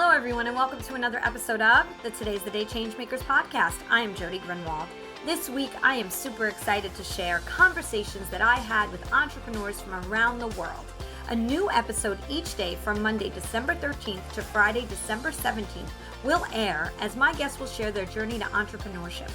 Hello, everyone, and welcome to another episode of the Today's the Day Changemakers podcast. I am Jody Grunwald. This week, I am super excited to share conversations that I had with entrepreneurs from around the world. A new episode each day from Monday, December 13th to Friday, December 17th will air as my guests will share their journey to entrepreneurship.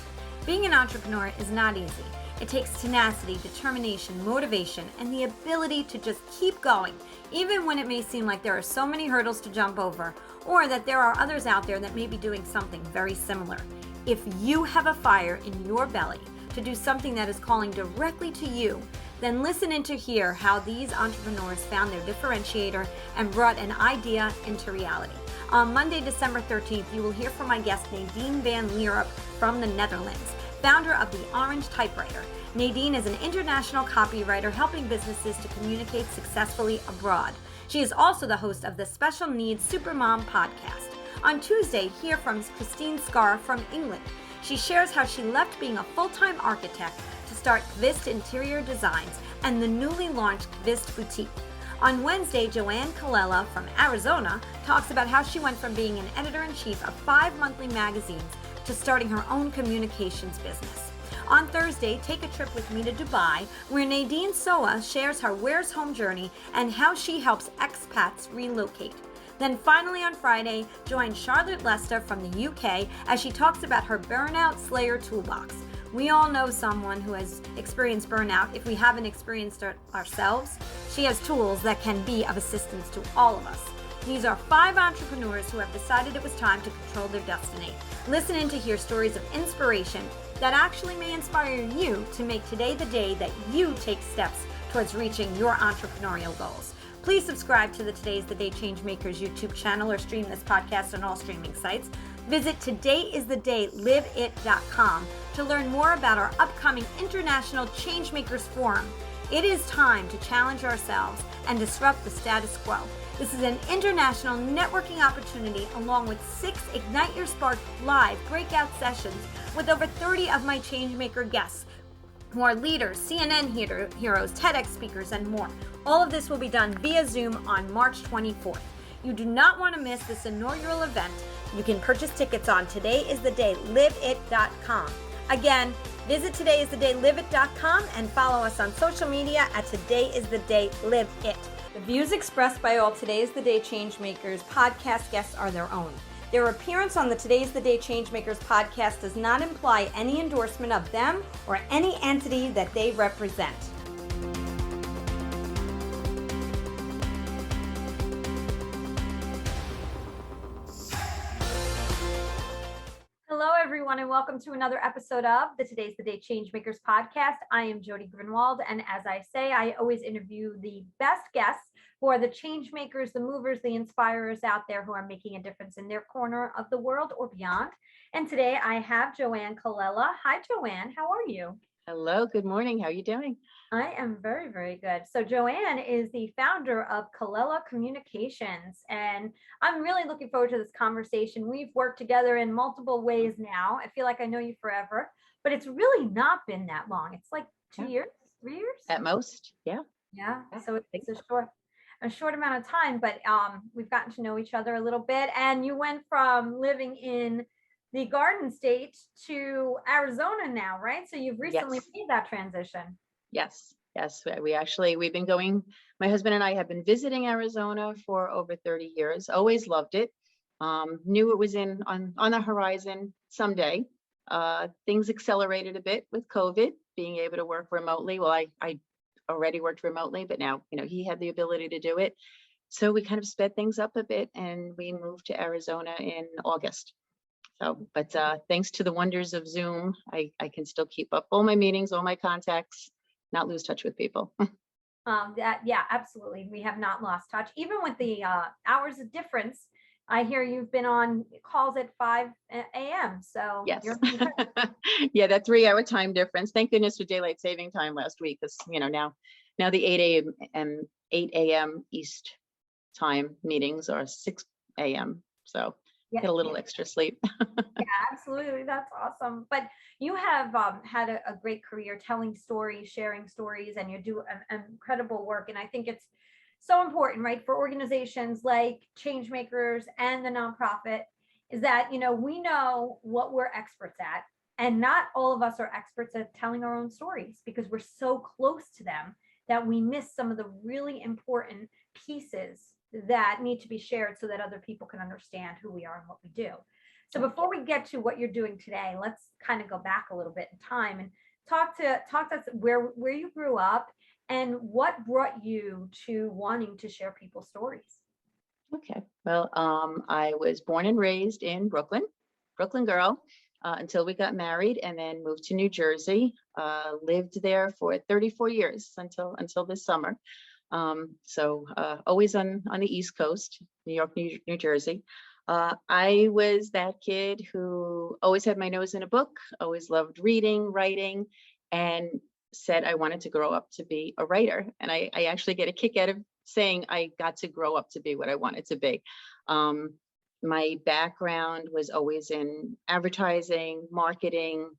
Being an entrepreneur is not easy. It takes tenacity, determination, motivation, and the ability to just keep going, even when it may seem like there are so many hurdles to jump over, or that there are others out there that may be doing something very similar. If you have a fire in your belly to do something that is calling directly to you, then listen in to hear how these entrepreneurs found their differentiator and brought an idea into reality. On Monday, December 13th, you will hear from my guest Nadine van Leerup from the Netherlands, founder of the Orange Typewriter. Nadine is an international copywriter helping businesses to communicate successfully abroad. She is also the host of the Special Needs Supermom podcast. On Tuesday, hear from Christine Scarr from England. She shares how she left being a full-time architect to start Kvist Interior Designs and the newly launched Kvist Boutique. On Wednesday, Joanne Colella from Arizona talks about how she went from being an editor-in-chief of 5 monthly magazines to starting her own communications business. On Thursday, take a trip with me to Dubai, where Nadine Soa shares her Where's Home journey and how she helps expats relocate. Then finally on Friday, join Charlotte Lester from the UK as she talks about her Burnout Slayer toolbox. We all know someone who has experienced burnout. If we haven't experienced it ourselves, she has tools that can be of assistance to all of us. These are 5 entrepreneurs who have decided it was time to control their destiny. Listen in to hear stories of inspiration that actually may inspire you to make today the day that you take steps towards reaching your entrepreneurial goals. Please subscribe to the Today's the Day Changemakers YouTube channel or stream this podcast on all streaming sites. Visit todayisthedayliveit.com to learn more about our upcoming International Changemakers Forum. It is time to challenge ourselves and disrupt the status quo. This is an international networking opportunity along with 6 Ignite Your Spark live breakout sessions with over 30 of my Changemaker guests who are leaders, CNN heroes, TEDx speakers, and more. All of this will be done via Zoom on March 24th. You do not want to miss this inaugural event. You can purchase tickets on todayisthedayliveit.com. Again, visit todayisthedayliveit.com and follow us on social media at todayisthedayliveit. The views expressed by all Today's the Day Changemakers podcast guests are their own. Their appearance on the Today's the Day Changemakers podcast does not imply any endorsement of them or any entity that they represent. Hello, everyone, and welcome to another episode of the Today's the Day Changemakers podcast. I am Jody Grunwald, and as I say, I always interview the best guests who are the change makers, the movers, the inspirers out there who are making a difference in their corner of the world or beyond. And today I have Joanne Colella. Hi, Joanne. How are you? Hello. Good morning. How are you doing? I am very, very good. So Joanne is the founder of Colella Communications, and I'm really looking forward to this conversation. We've worked together in multiple ways now. I feel like I know you forever, but it's really not been that long. It's like 2 years, 3 years? At most. Yeah. Yeah. So it's a short amount of time, but we've gotten to know each other a little bit. And you went from living in the Garden State to Arizona now, right? So you've recently made that transition. Yes. We've been going, my husband and I have been visiting Arizona for over 30 years. Always loved it. Knew it was on the horizon someday. Things accelerated a bit with COVID, being able to work remotely. Well, I already worked remotely, but now, he had the ability to do it. So we kind of sped things up a bit and we moved to Arizona in August. So, but thanks to the wonders of Zoom, I can still keep up all my meetings, all my contacts, not lose touch with people. Yeah, absolutely. We have not lost touch, even with the hours of difference. I hear you've been on calls at 5 a.m. So yes. Yeah, that 3-hour time difference. Thank goodness for daylight saving time last week, because now the 8 a.m. East time meetings are 6 a.m. So get a little extra sleep. Yeah, absolutely. That's awesome. But you have had a great career telling stories, sharing stories, and you do an incredible work. And I think it's so important, right, for organizations like Changemakers and the nonprofit is that, we know what we're experts at. And not all of us are experts at telling our own stories because we're so close to them that we miss some of the really important pieces that need to be shared so that other people can understand who we are and what we do. So before we get to what you're doing today, let's kind of go back a little bit in time and talk to us where you grew up and what brought you to wanting to share people's stories. Okay. Well, I was born and raised in Brooklyn girl, until we got married and then moved to New Jersey. Lived there for 34 years until this summer. So always on the East Coast, New York, New Jersey. I was that kid who always had my nose in a book, always loved reading, writing, and said I wanted to grow up to be a writer. And I actually get a kick out of saying I got to grow up to be what I wanted to be. My background was always in advertising, marketing,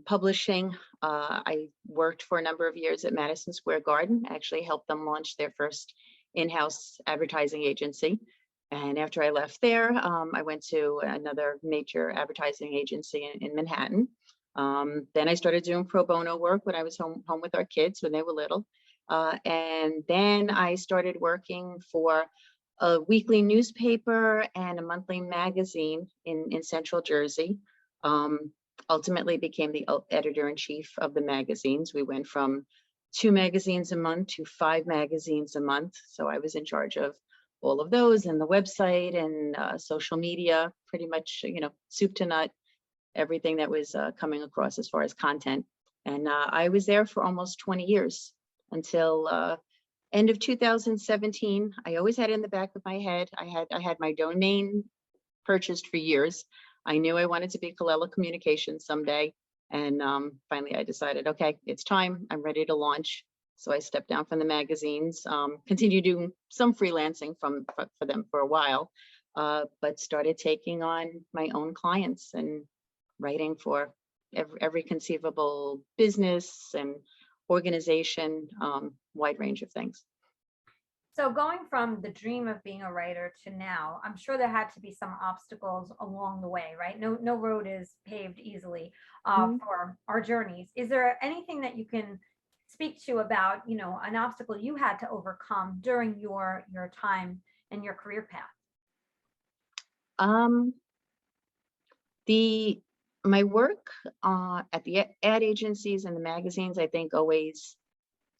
publishing. I worked for a number of years at Madison Square Garden, actually helped them launch their first in-house advertising agency. And after I left there, I went to another major advertising agency in Manhattan. Then I started doing pro bono work when I was home with our kids when they were little. And then I started working for a weekly newspaper and a monthly magazine in Central Jersey. Ultimately became the editor-in-chief of the magazines. We went from 2 magazines a month to 5 magazines a month. So I was in charge of all of those and the website and social media, pretty much, soup to nut, everything that was coming across as far as content. And I was there for almost 20 years until end of 2017. I always had it in the back of my head. I had my domain purchased for years. I knew I wanted to be Colella Communications someday. And finally I decided, okay, it's time. I'm ready to launch. So I stepped down from the magazines, continued doing some freelancing for them for a while, but started taking on my own clients and writing for every conceivable business and organization, wide range of things. So going from the dream of being a writer to now, I'm sure there had to be some obstacles along the way, right? No road is paved easily for our journeys. Is there anything that you can speak to about, an obstacle you had to overcome during your time and your career path? My work at the ad agencies and the magazines, I think always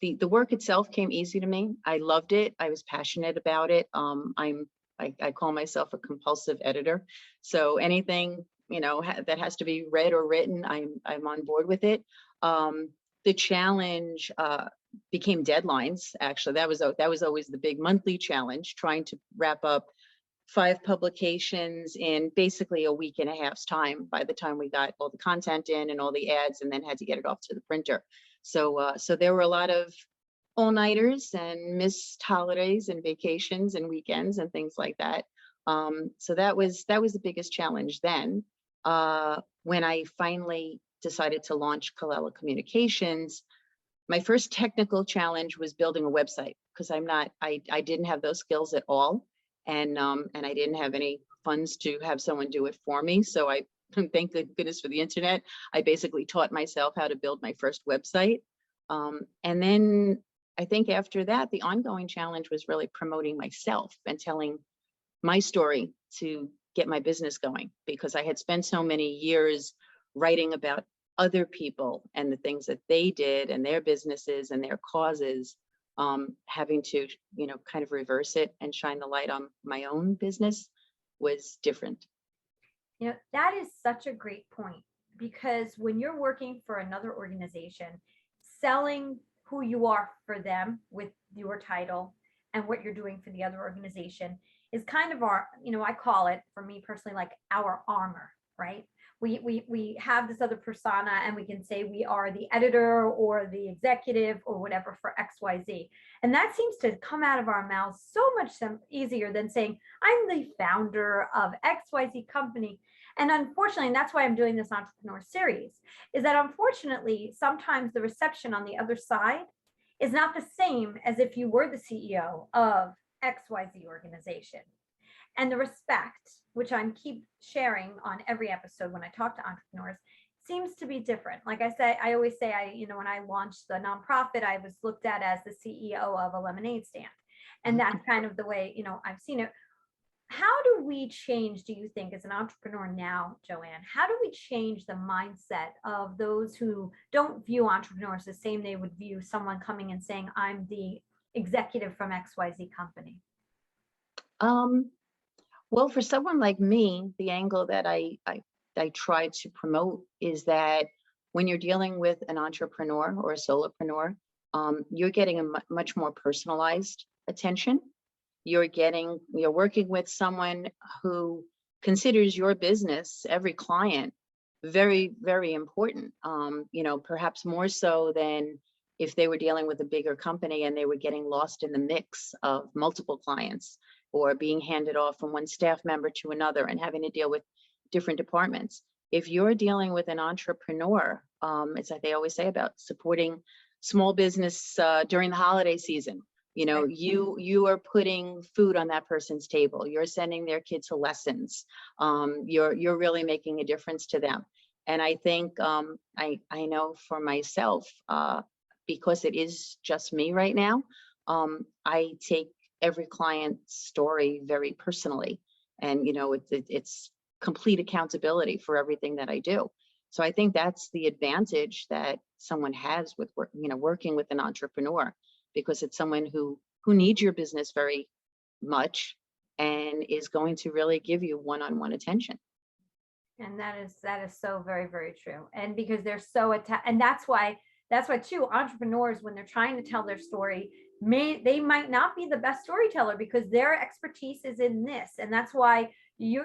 the work itself came easy to me. I loved it. I was passionate about it. I call myself a compulsive editor. So anything, that has to be read or written, I'm on board with it. The challenge became deadlines. Actually, that was always the big monthly challenge, trying to wrap up 5 publications in basically a week and a half's time by the time we got all the content in and all the ads and then had to get it off to the printer. So there were a lot of all-nighters and missed holidays and vacations and weekends and things like that. So that was the biggest challenge then. When I finally decided to launch Colella Communications, my first technical challenge was building a website because I didn't have those skills at all. And I didn't have any funds to have someone do it for me. So I thank goodness for the internet. I basically taught myself how to build my first website. And then I think after that, the ongoing challenge was really promoting myself and telling my story to get my business going, because I had spent so many years writing about other people and the things that they did and their businesses and their causes. Having to, kind of reverse it and shine the light on my own business was different. That is such a great point, because when you're working for another organization, selling who you are for them with your title and what you're doing for the other organization is kind of our, I call it, for me personally, like our armor, right? We have this other persona and we can say we are the editor or the executive or whatever for XYZ. And that seems to come out of our mouths so much easier than saying, I'm the founder of XYZ company. And unfortunately, and that's why I'm doing this entrepreneur series, is that unfortunately, sometimes the reception on the other side is not the same as if you were the CEO of XYZ organization. And the respect, which I'm keep sharing on every episode when I talk to entrepreneurs, seems to be different. Like I say, I always say, when I launched the nonprofit, I was looked at as the CEO of a lemonade stand. And that's kind of the way, I've seen it. How do we change, do you think, as an entrepreneur now, Joanne, how do we change the mindset of those who don't view entrepreneurs the same they would view someone coming and saying, I'm the executive from XYZ company? Well, for someone like me, the angle that I try to promote is that when you're dealing with an entrepreneur or a solopreneur, you're getting a much more personalized attention. You're working with someone who considers your business, every client, very, very important. Perhaps more so than if they were dealing with a bigger company and they were getting lost in the mix of multiple clients or being handed off from one staff member to another and having to deal with different departments. If you're dealing with an entrepreneur, it's like they always say about supporting small business during the holiday season. You are putting food on that person's table. You're sending their kids to lessons. You're really making a difference to them. And I think I know for myself, because it is just me right now, I take every client's story very personally, and it's complete accountability for everything that I do. So I think that's the advantage that someone has with working with an entrepreneur, because it's someone who needs your business very much and is going to really give you one-on-one attention. And that is so very, very true. And because they're so attached, and that's why too, entrepreneurs, when they're trying to tell their story, they might not be the best storyteller because their expertise is in this. And that's why you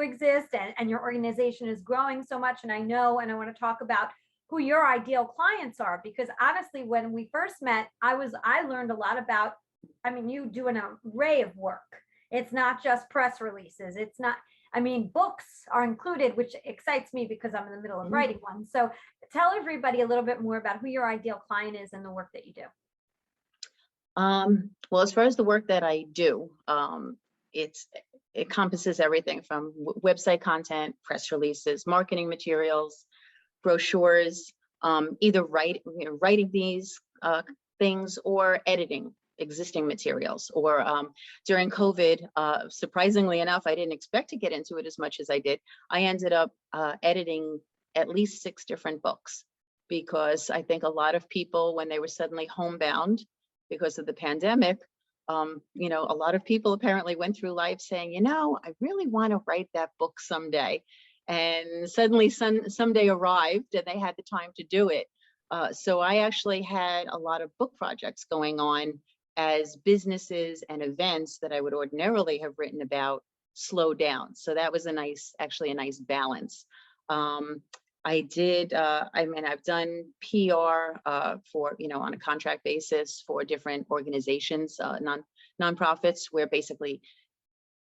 exist, and your organization is growing so much. And I know, and I want to talk about who your ideal clients are, because honestly, when we first met, I learned a lot about, you do an array of work. It's not just press releases. It's not, books are included, which excites me because I'm in the middle of writing one. So tell everybody a little bit more about who your ideal client is and the work that you do. Well, as far as the work that I do, it encompasses everything from website content, press releases, marketing materials, brochures, either writing these things or editing existing materials. Or during COVID, surprisingly enough, I didn't expect to get into it as much as I did. I ended up editing at least 6 different books, because I think a lot of people, when they were suddenly homebound because of the pandemic, a lot of people apparently went through life saying, I really want to write that book someday. And suddenly someday arrived and they had the time to do it. So I actually had a lot of book projects going on as businesses and events that I would ordinarily have written about slow down. So that was actually a nice balance. I've done PR for, on a contract basis for different organizations, nonprofits, where basically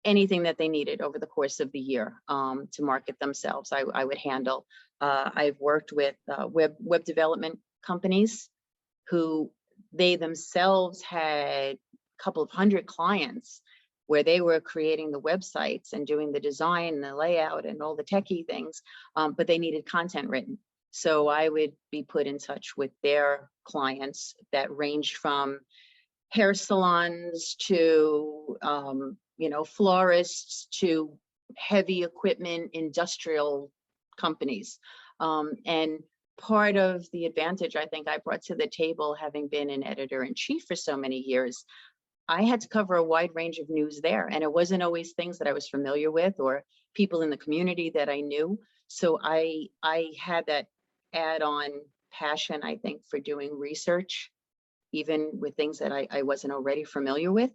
anything that they needed over the course of the year to market themselves, I would handle. I've worked with web development companies who they themselves had a couple of hundred clients where they were creating the websites and doing the design and the layout and all the techie things, but they needed content written. So I would be put in touch with their clients that ranged from hair salons to, florists to heavy equipment, industrial companies. And part of the advantage I think I brought to the table, having been an editor-in-chief for so many years, I had to cover a wide range of news there. And it wasn't always things that I was familiar with or people in the community that I knew. So I had that add-on passion, I think, for doing research, even with things that I wasn't already familiar with,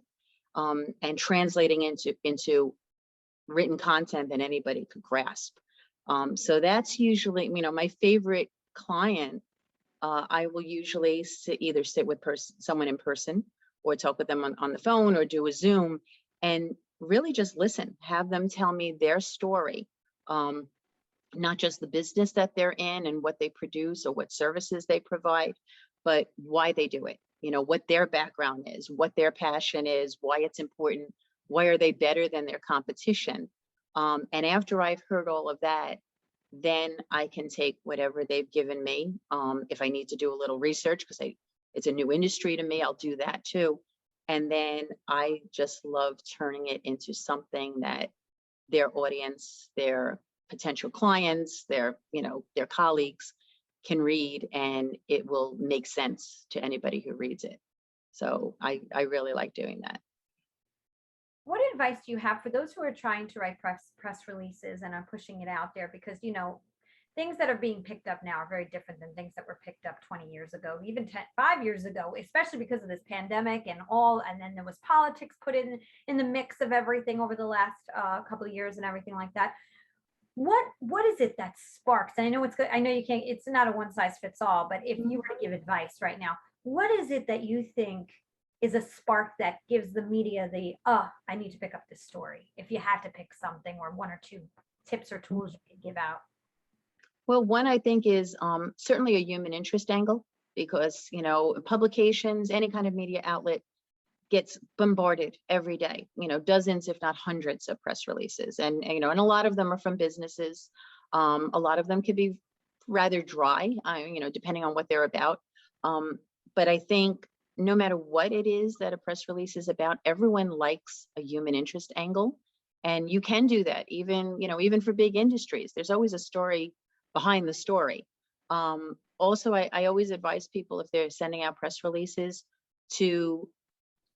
and translating into written content that anybody could grasp. So that's usually, my favorite client. I will usually sit with someone in person, or talk with them on the phone, or do a Zoom, and really just listen, have them tell me their story, not just the business that they're in and what they produce or what services they provide, but why they do it, what their background is, what their passion is, why it's important, why are they better than their competition. And after I've heard all of that, then I can take whatever they've given me. If I need to do a little research, because it's a new industry to me, I'll do that too. And then I just love turning it into something that their audience, their potential clients, their colleagues can read, and it will make sense to anybody who reads it. So I really like doing that. What advice do you have for those who are trying to write press releases and are pushing it out there? Because, things that are being picked up now are very different than things that were picked up 20 years ago, even 5 years ago, especially because of this pandemic and then there was politics put in the mix of everything over the last couple of years and everything like that. What is it that sparks? And I know it's good. I know you can't, it's not a one size fits all, but if you were to give advice right now, what is it that you think is a spark that gives the media I need to pick up this story? If you had to pick something, or one or two tips or tools you could give out. Well, one I think is certainly a human interest angle, because, publications, any kind of media outlet gets bombarded every day, dozens, if not hundreds of press releases. And a lot of them are from businesses. A lot of them could be rather dry, depending on what they're about. But I think no matter what it is that a press release is about, everyone likes a human interest angle. And you can do that even for big industries. There's always a story behind the story. Also, I always advise people, if they're sending out press releases, to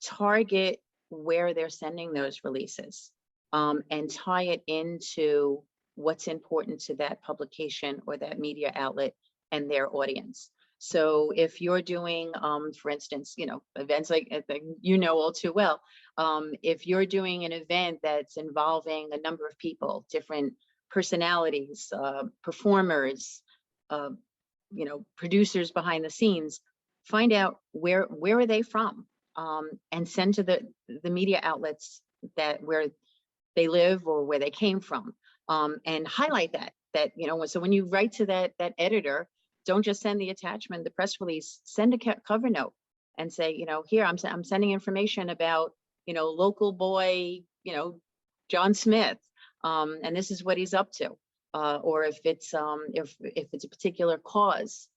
target where they're sending those releases, and tie it into what's important to that publication or that media outlet and their audience. So if you're doing, for instance, events like all too well, if you're doing an event that's involving a number of people, different personalities, performers, producers behind the scenes, find out where are they from, and send to the media outlets where they live or where they came from, and highlight that so when you write to that editor, don't just send the attachment, the press release, send a cover note and say, here I'm sending information about local boy John Smith, and this is what he's up to. Or if it's a particular cause,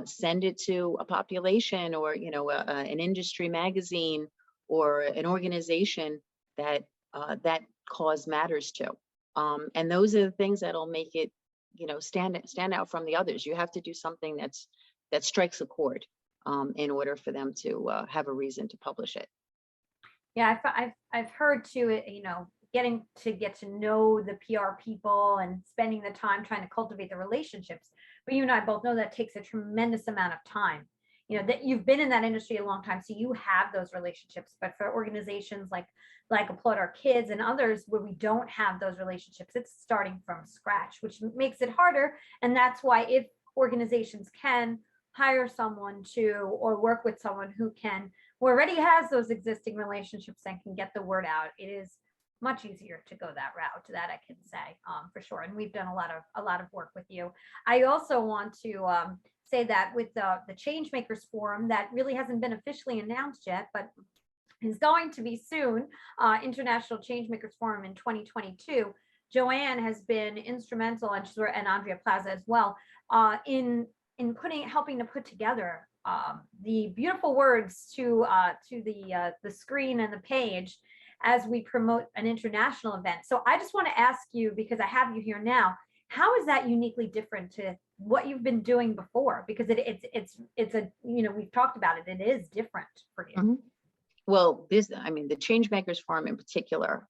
send it to a population or an industry magazine or an organization that that cause matters to. And those are the things that'll make it stand out from the others. You have to do something that strikes a chord, in order for them to have a reason to publish it. Yeah, I've heard too, getting to get to know the PR people and spending the time trying to cultivate the relationships. But you and I both know that takes a tremendous amount of time. That you've been in that industry a long time, so you have those relationships. But for organizations like Applaud Our Kids and others where we don't have those relationships, it's starting from scratch, which makes it harder. And that's why if organizations can hire someone or work with someone who already has those existing relationships and can get the word out, it is much easier to go that route. That I can say, for sure. And we've done a lot of work with you. I also want to say that with the Changemakers Forum, that really hasn't been officially announced yet, but is going to be soon, International Changemakers Forum in 2022. Joanne has been instrumental, and Andrea Plaza as well, in helping to put together the beautiful words to the screen and the page as we promote an international event. So I just want to ask you, because I have you here now, how is that uniquely different to what you've been doing before? Because it's a we've talked about it. It is different for you. Mm-hmm. Well, the Changemakers Forum in particular,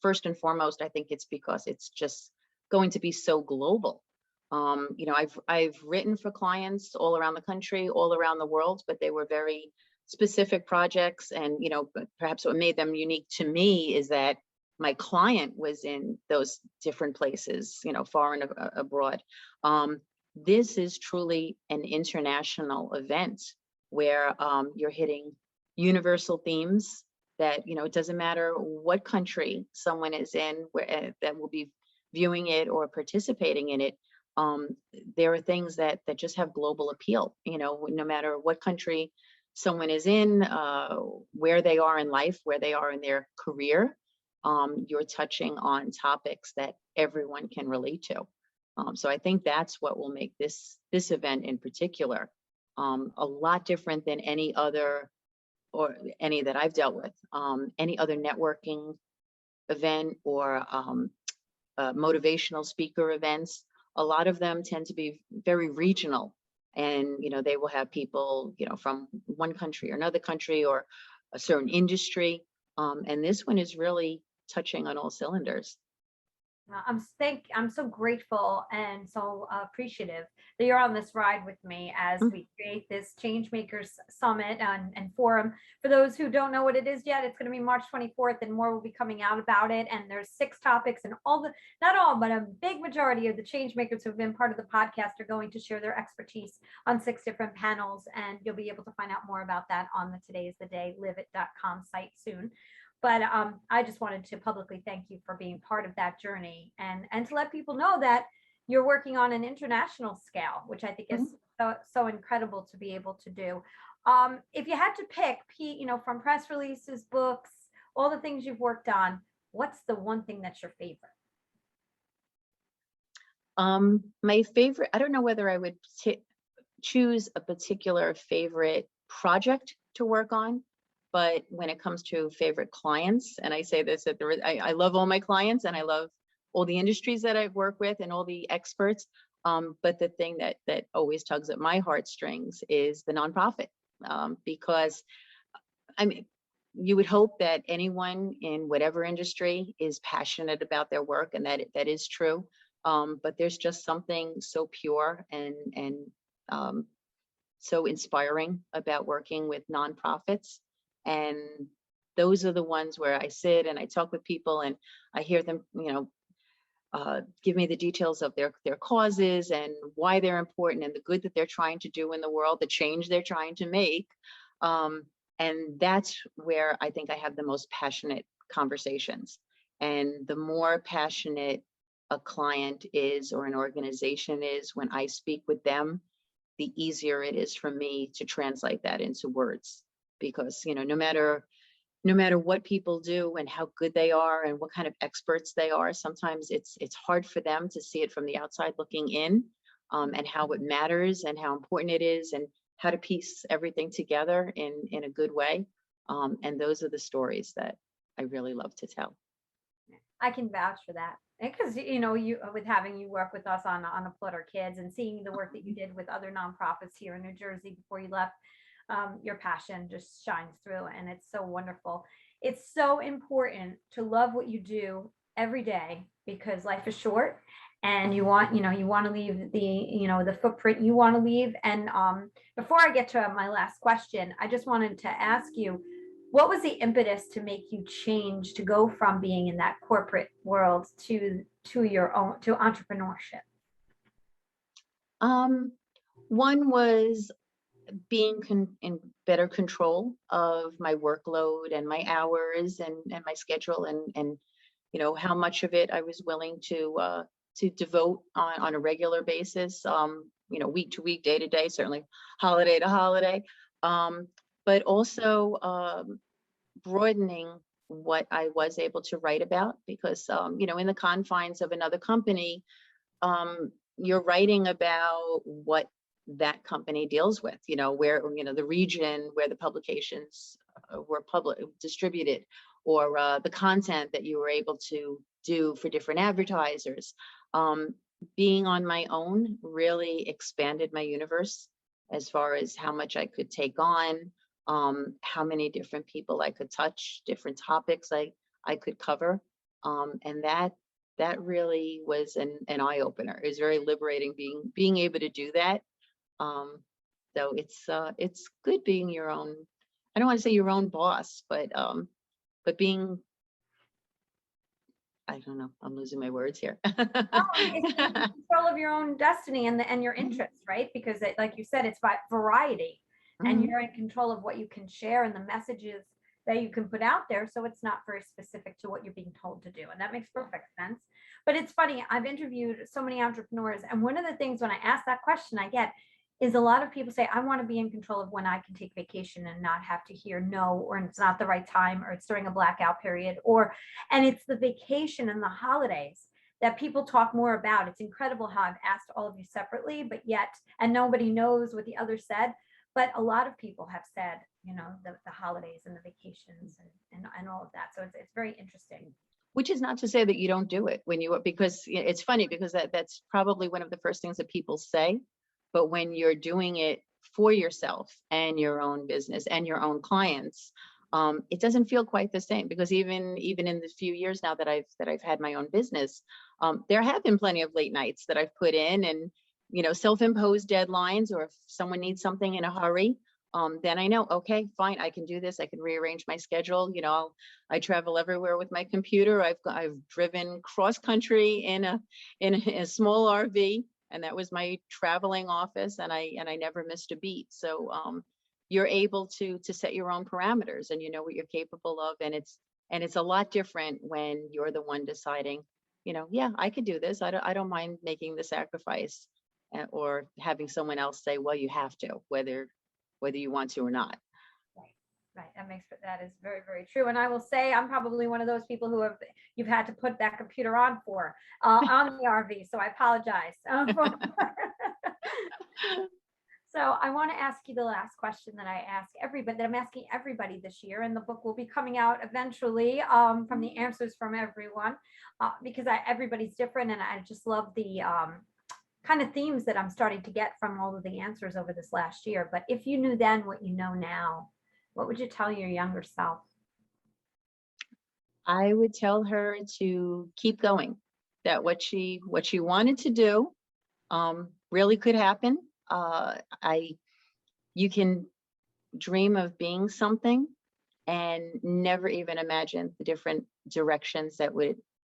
first and foremost, I think it's because it's just going to be so global. I've written for clients all around the country, all around the world, but they were very specific projects. And, perhaps what made them unique to me is that my client was in those different places, far and abroad. This is truly an international event where you're hitting universal themes that, it doesn't matter what country someone is in that will be viewing it or participating in it. um, there are things that just have global appeal. No matter what country someone is in, where they are in life, where they are in their career, you're touching on topics that everyone can relate to. So I think that's what will make this event in particular a lot different than any other, or any that I've dealt with, any other networking event, or motivational speaker events. A lot of them tend to be very regional, and they will have people from one country or another country, or a certain industry, and this one is really touching on all cylinders. I'm so grateful and so appreciative that you're on this ride with me as Mm. we create this Changemakers Summit and Forum. For those who don't know what it is yet, it's going to be March 24th, and more will be coming out about it. And there's 6 topics, and not all, but a big majority of the Changemakers who have been part of the podcast are going to share their expertise on 6 different panels. And you'll be able to find out more about that on the todaystheday.liveit.com site soon. But I just wanted to publicly thank you for being part of that journey, and to let people know that you're working on an international scale, which I think is so incredible to be able to do. If you had to pick, from press releases, books, all the things you've worked on, what's the one thing that's your favorite? My favorite, I don't know whether I would choose a particular favorite project to work on. But when it comes to favorite clients, and I say this I love all my clients, and I love all the industries that I work with and all the experts. But the thing that always tugs at my heartstrings is the nonprofit, because I mean, you would hope that anyone in whatever industry is passionate about their work, and that is true. But there's just something so pure and so inspiring about working with nonprofits. And those are the ones where I sit and I talk with people, and I hear them, give me the details of their causes and why they're important, and the good that they're trying to do in the world, the change they're trying to make. And that's where I think I have the most passionate conversations. And the more passionate a client is, or an organization is, when I speak with them, the easier it is for me to translate that into words. Because no matter what people do and how good they are and what kind of experts they are, sometimes it's hard for them to see it from the outside looking in, and how it matters and how important it is, and how to piece everything together in a good way. And those are the stories that I really love to tell. I can vouch for that, because you with having you work with us on Applaud Our Kids, and seeing the work that you did with other nonprofits here in New Jersey before you left. Your passion just shines through, and it's so wonderful. It's so important to love what you do every day, because life is short, and you want to leave the footprint you want to leave. And before I get to my last question, I just wanted to ask you, what was the impetus to make you change, to go from being in that corporate world to entrepreneurship? One was being in better control of my workload and my hours and my schedule, and how much of it I was willing to devote on a regular basis, week to week, day to day, certainly holiday to holiday, but also broadening what I was able to write about, because in the confines of another company, you're writing about what that company deals with, where, the region where the publications were distributed, or the content that you were able to do for different advertisers. Being on my own really expanded my universe as far as how much I could take on, how many different people I could touch, different topics I could cover. And that really was an eye opener. It was very liberating being able to do that. So it's good being your own, I don't want to say your own boss, but being, I don't know, I'm losing my words here. It's control of your own destiny and your interests, right? Because like you said, it's by variety, and you're in control of what you can share and the messages that you can put out there. So it's not very specific to what you're being told to do. And that makes perfect sense. But it's funny, I've interviewed so many entrepreneurs. And one of the things when I ask that question, I get is a lot of people say, I want to be in control of when I can take vacation and not have to hear no, or it's not the right time, or it's during a blackout period, and it's the vacation and the holidays that people talk more about. It's incredible how I've asked all of you separately, but yet, and nobody knows what the other said, but a lot of people have said, the holidays and the vacations and all of that. So it's very interesting. Which is not to say that you don't do it because it's funny because that's probably one of the first things that people say. But when you're doing it for yourself and your own business and your own clients, it doesn't feel quite the same, because even in the few years now that I've had my own business, there have been plenty of late nights that I've put in, and self-imposed deadlines, or if someone needs something in a hurry, then I know, okay, fine, I can do this. I can rearrange my schedule. I travel everywhere with my computer. I've driven cross country in a small RV. And that was my traveling office, and I never missed a beat. So you're able to set your own parameters, and you know what you're capable of, and it's a lot different when you're the one deciding, yeah, I could do this. I don't mind making the sacrifice, or having someone else say, well, you have to, whether you want to or not. Right. That is very, very true. And I will say, I'm probably one of those people you've had to put that computer on on the RV. So I apologize. So I want to ask you the last question that I'm asking everybody this year, and the book will be coming out eventually, from the answers from everyone, because everybody's different. And I just love the, kind of themes that I'm starting to get from all of the answers over this last year. But if you knew then what you know now, what would you tell your younger self? I would tell her to keep going, that what she wanted to do really could happen. You can dream of being something and never even imagine the different directions that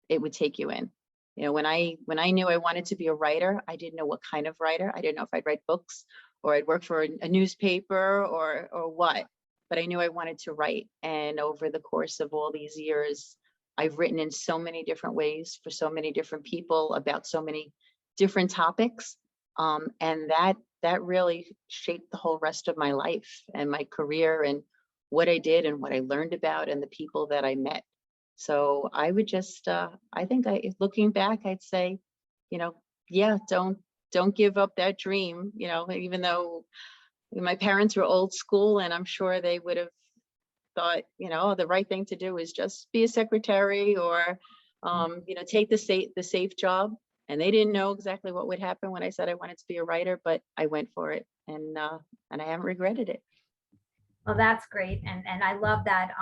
it would take you in. When I knew I wanted to be a writer, I didn't know what kind of writer. I didn't know if I'd write books or I'd work for a newspaper or what. But I knew I wanted to write. And over the course of all these years, I've written in so many different ways for so many different people about so many different topics. And that really shaped the whole rest of my life and my career and what I did and what I learned about and the people that I met. So I would just, looking back, I'd say, yeah, don't give up that dream, even though my parents were old school, and I'm sure they would have thought, the right thing to do is just be a secretary or, take the safe job. And they didn't know exactly what would happen when I said I wanted to be a writer, but I went for it, and I haven't regretted it. Well, that's great. And I love that.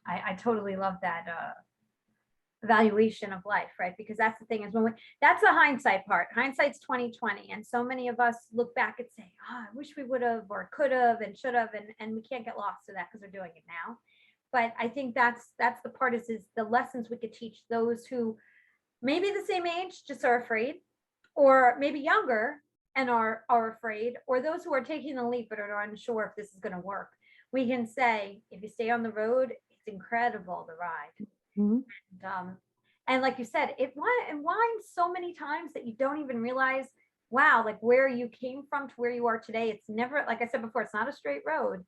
I totally love that evaluation of life, right? Because that's the thing is that's the hindsight part. Hindsight's 2020. And so many of us look back and say, I wish we would have or could have and should have. And we can't get lost to that because we're doing it now. But I think that's the part is the lessons we could teach those who maybe the same age, just are afraid, or maybe younger and are afraid, or those who are taking the leap but are unsure if this is going to work. We can say, if you stay on the road, it's incredible, the ride. Mm-hmm. And like you said, it winds so many times that you don't even realize, wow, like where you came from to where you are today. It's never, like I said before, it's not a straight road,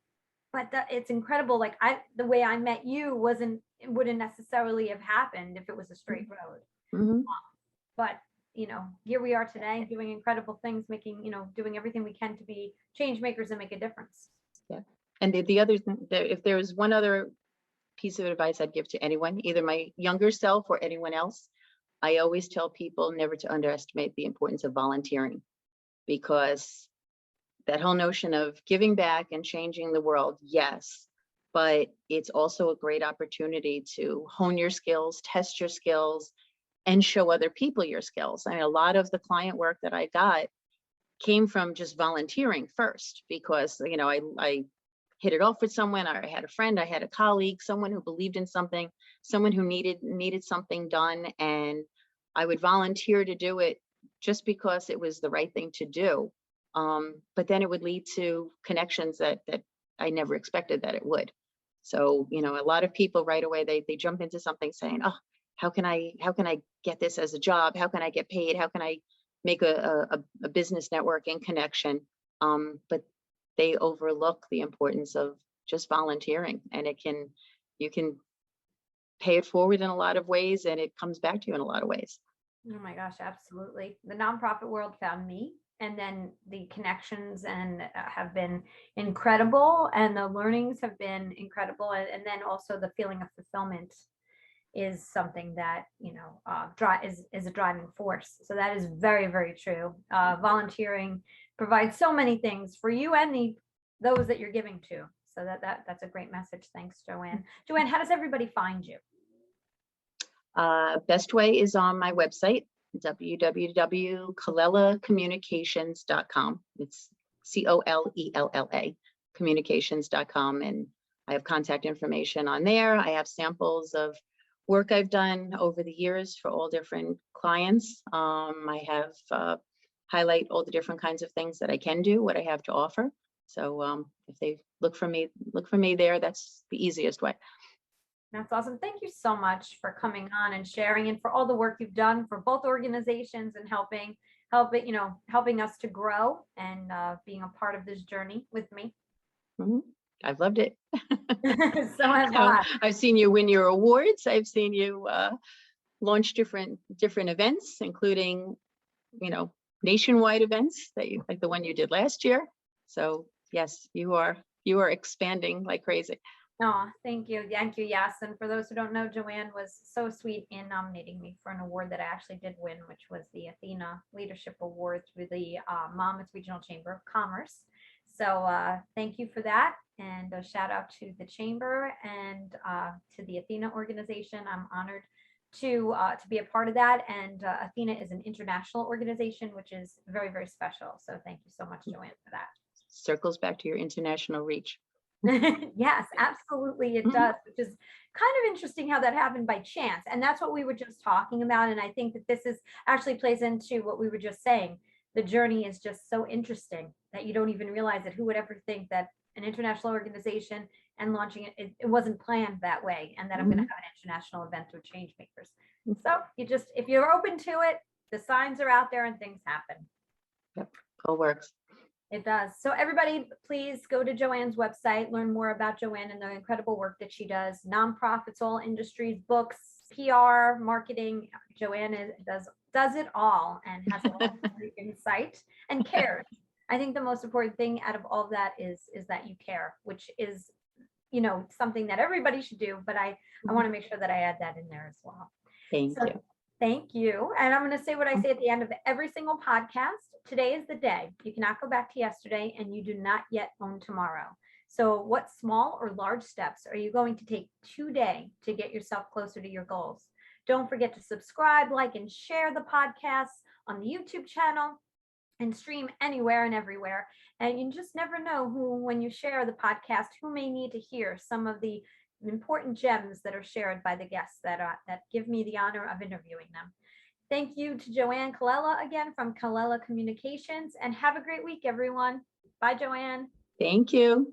but it's incredible. Like the way I met you wouldn't necessarily have happened if it was a straight road. Mm-hmm. But here we are today doing incredible things, doing everything we can to be change makers and make a difference. Yeah. And the other thing, if there was one other piece of advice I'd give to anyone, either my younger self or anyone else, I always tell people never to underestimate the importance of volunteering, because that whole notion of giving back and changing the world, yes, but it's also a great opportunity to hone your skills, test your skills, and show other people your skills. I mean, a lot of the client work that I got came from just volunteering first, because, I hit it off with someone. I had a friend, I had a colleague, someone who believed in something, someone who needed something done. And I would volunteer to do it just because it was the right thing to do. But then it would lead to connections that I never expected that it would. So, a lot of people right away, they jump into something saying, oh, how can I get this as a job? How can I get paid? How can I make a business networking connection? But they overlook the importance of just volunteering, and you can pay it forward in a lot of ways, and it comes back to you in a lot of ways. Oh my gosh, absolutely. The nonprofit world found me, and then the connections and have been incredible, and the learnings have been incredible, and then also the feeling of fulfillment is something that is a driving force. So that is very, very true. Volunteering provides so many things for you and those that you're giving to. So that's a great message. Thanks, Joanne. Joanne, how does everybody find you? Best way is on my website, www.colellacommunications.com. It's COLELLA communications.com. And I have contact information on there. I have samples of work I've done over the years for all different clients. I have highlight all the different kinds of things that I can do, what I have to offer. So if they look for me there. That's the easiest way. That's awesome. Thank you so much for coming on and sharing, and for all the work you've done for both organizations and helping us to grow and being a part of this journey with me. Mm-hmm. I've loved it. So have I. I've seen you win your awards. I've seen you launch different events, including, nationwide events like the one you did last year. So yes, you are expanding like crazy. Oh, thank you. Thank you. Yes. And for those who don't know, Joanne was so sweet in nominating me for an award that I actually did win, which was the Athena Leadership Award through the Monmouth Regional Chamber of Commerce. So thank you for that. And a shout out to the Chamber and to the Athena organization. I'm honored to be a part of that. And Athena is an international organization, which is very, very special. So thank you so much, Joanne, for that. Circles back to your international reach. Yes, absolutely it does, which is kind of interesting how that happened by chance. And that's what we were just talking about. And I think that this is actually plays into what we were just saying. The journey is just so interesting that you don't even realize it. Who would ever think that an international organization and launching it wasn't planned that way, and that I'm going to have an international event with Changemakers. So if you're open to it, the signs are out there and things happen. Yep, all works. It does. So everybody, please go to Joanne's website, learn more about Joanne and the incredible work that she does. Nonprofits, all industries, books, PR, marketing. Joanne does it all and has a lot of great insight and cares. I think the most important thing out of all of that is that you care, which is, something that everybody should do. But I want to make sure that I add that in there as well. Thank you. Thank you. And I'm going to say what I say at the end of every single podcast. Today is the day. You cannot go back to yesterday, and you do not yet own tomorrow. So what small or large steps are you going to take today to get yourself closer to your goals? Don't forget to subscribe, like, and share the podcasts on the YouTube channel and stream anywhere and everywhere. And you just never know when you share the podcast, who may need to hear some of the important gems that are shared by the guests that give me the honor of interviewing them. Thank you to Joanne Colella again from Colella Communications, and have a great week, everyone. Bye, Joanne. Thank you.